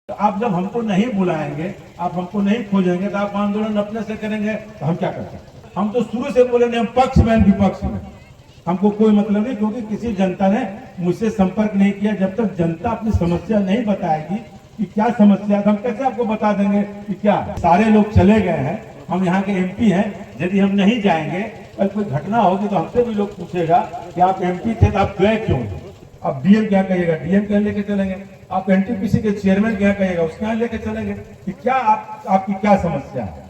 तो आप जब हमको नहीं बुलाएंगे, आप हमको नहीं खोजेंगे, तो आप आंदोलन अपने से करेंगे, तो हम क्या कर सकते हैं? हम तो शुरू से बोले नहीं, हम पक्ष में विपक्ष में, हमको कोई मतलब नहीं, क्योंकि किसी जनता ने मुझसे संपर्क नहीं किया। जब तक जनता अपनी समस्या नहीं बताएगी कि क्या समस्या है, तो हम कैसे आपको बता देंगे कि क्या। सारे लोग चले गए हैं, हम यहाँ के एमपी हैं, यदि हम नहीं जाएंगे और कोई घटना होगी तो हमसे भी लोग पूछेगा कि आप एमपी थे तो आप गए क्यों। अब डीएम क्या कहिएगा, डीएम क्या लेके चलेंगे। आप एनटीपीसी के चेयरमैन क्या कहिएगा, उसके यहाँ लेके चलेंगे कि क्या आपकी क्या समस्या है।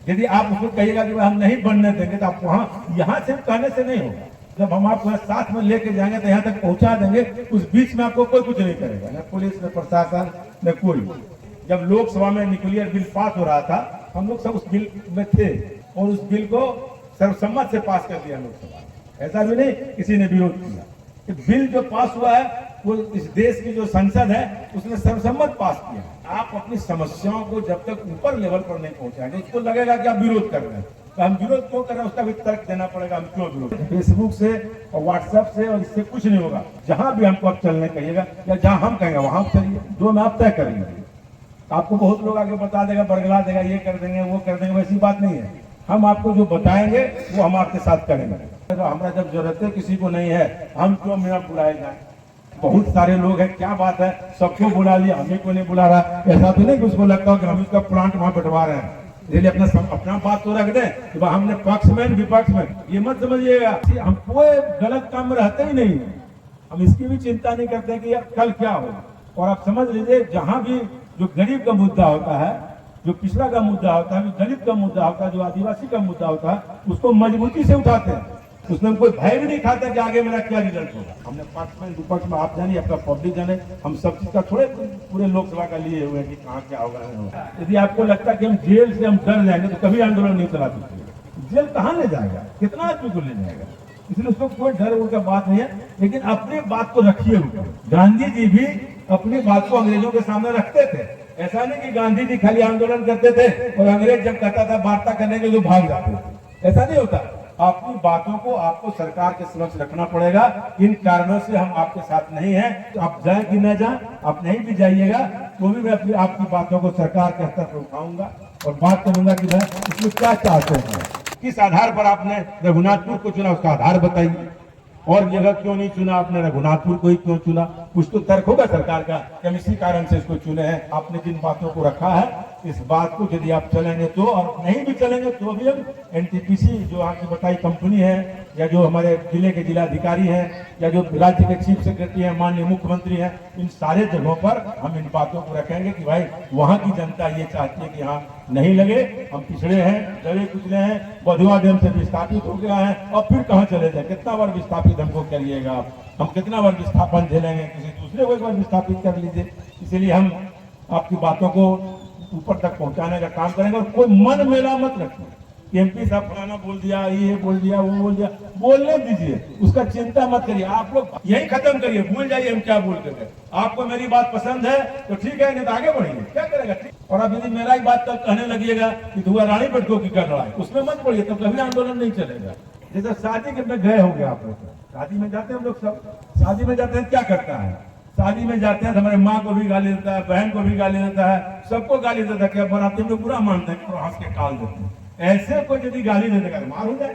यदि आप उसको कहिएगा कि हम नहीं बनने देंगे, तो आप वहाँ यहाँ से कहने से नहीं होगा। जब हम आपको साथ में लेके जाएंगे तो यहाँ तक पहुँचा देंगे, उस बीच में आपको कोई कुछ नहीं करेगा, न पुलिस न प्रशासन न कोई। जब लोकसभा में न्यूक्लियर बिल पास हो रहा था, हम लोग सब उस बिल में थे और उस बिल को सर्वसम्मत से पास कर दिया लोकसभा ने। ऐसा भी नहीं किसी ने विरोध किया। बिल जो पास हुआ है वो इस देश की जो संसद है उसने सर्वसम्मत पास किया। आप अपनी समस्याओं को जब तक ऊपर लेवल पर नहीं पहुंचाएंगे, उसको लगेगा कि आप विरोध कर रहे हैं। तो हम विरोध क्यों कर रहे हैं, उसका भी तर्क देना पड़ेगा, हम क्यों विरोध। फेसबुक से और व्हाट्सएप से और इससे कुछ नहीं होगा। जहां भी हमको आप चलने कहिएगा या जहां हम कहेंगे वहां चलिए, जो में आप तय करेंगे। आपको बहुत लोग आगे बता देगा, बरगला देगा, ये कर देंगे वो कर देंगे, वैसी बात नहीं है। हम आपको जो बताएंगे वो हम आपके साथ करेंगे। तो हमारा जब जरूरत है किसी को नहीं है, हम क्यों मेरा बुलाए जाए। बहुत सारे लोग हैं, क्या बात है, सबको बुला लिया, हमें को नहीं बुला रहा। ऐसा तो नहीं कि उसको लगता हो कि हम इसका प्लांट वहां बंटवा रहे हैं। इसलिए अपना बात तो रख दें कि हमने पक्ष में विपक्ष में, ये मत समझिएगा। हम कोई गलत काम में रहते ही नहीं है, हम इसकी भी चिंता नहीं करते कि कल क्या हो। और आप समझ लीजिए, जहां भी जो गरीब का मुद्दा होता है, जो पिछड़ा का मुद्दा होता है, जो दलित का मुद्दा होता है, जो आदिवासी का मुद्दा होता है, उसको मजबूती से उठाते हैं। उसमें कोई भय भी नहीं खाता कि आगे मेरा क्या रिजल्ट होगा। हमने पक्ष में विपक्ष में, आप जानिए, अपना पब्लिक जाने, हम सब चीज का थोड़े पूरे लोकसभा का लिए हुए हैं कि कहाँ क्या होगा नहीं होगा। यदि आपको लगता है कि हम जेल से हम डर जाएंगे तो कभी आंदोलन नहीं चला सकते। जेल कहाँ ले जाएगा, कितना आदमी को ले जाएगा, इसलिए उसको कोई डर उनका बात नहीं है। लेकिन अपनी बात को रखिए ऊपर। गांधी जी भी अपनी बात को अंग्रेजों के सामने रखते थे। ऐसा नहीं कि गांधी जी खाली आंदोलन करते थे और अंग्रेज जब कहता था वार्ता करने के लिए तो भाग जाते थे। ऐसा नहीं होता। अपनी बातों को आपको सरकार के समक्ष रखना पड़ेगा। इन कारणों से हम आपके साथ नहीं हैं, तो आप जाए कि न जाए, आप नहीं भी जाइएगा तो भी मैं अपनी आपकी बातों को सरकार के स्तर पर उठाऊंगा और बात करूंगा कि भाई इसमें क्या चाहते हैं, किस आधार पर आपने रघुनाथपुर को चुना, उसका आधार बताइए। और जगह क्यों नहीं चुना आपने, रघुनाथपुर को ही क्यों चुना, कुछ तो तर्क होगा सरकार का कि हम इसी कारण से इसको चुने हैं। आपने जिन बातों को रखा है, इस बात को यदि आप चलेंगे तो, और नहीं भी चलेंगे तो भी हम एनटीपीसी जो आपकी बताई कंपनी है, या जो हमारे जिले के जिलाधिकारी हैं, या जो राज्य के चीफ सेक्रेटरी हैं, माननीय मुख्यमंत्री हैं, इन सारे जगहों पर हम इन बातों को रखेंगे कि भाई वहाँ की जनता ये चाहती है कि यहाँ नहीं लगे, हम पिछड़े हैं, दबे कुचले हैं, बधुआ डैम से विस्थापित हो गया है, और फिर कहाँ चले जाए। कितना बार विस्थापित हमको करिएगा आप, हम कितना बार विस्थापन झेलेंगे, किसी दूसरे को एक बार विस्थापित कर लीजिए। इसलिए हम आपकी बातों को ऊपर तक पहुंचाने का काम करेंगे। और कोई मन मेला मत रखिए, एमपी साहब फलाना बोल दिया, ये बोल दिया, वो बोल दिया, बोलने दीजिए, उसका चिंता मत करिए। आप लोग यही खत्म करिए, भूल जाइए हम क्या बोल कर गए। आपको मेरी बात पसंद है तो ठीक है, नहीं तो आगे बढ़िए, क्या करेगा ठीक। और अब यदि मेरा ही बात तक कहने लगिएगा कि धुआ रानी पटको की कर रहा है, उसमें मत पड़िए, तो कभी आंदोलन नहीं चलेगा। जैसे शादी के में गए होंगे आप लोग, शादी में जाते हैं हम लोग, सब शादी में जाते हैं, क्या करता है, शादी में जाते हैं तो हमारे माँ को भी गाली देता है, बहन को भी गाली देता है, सबको गाली देता है। क्या बराती में बुरा मानते हैं, हंस के टाल देते हैं। ऐसे को यदि गाली दे देगा तो मार हो जाए।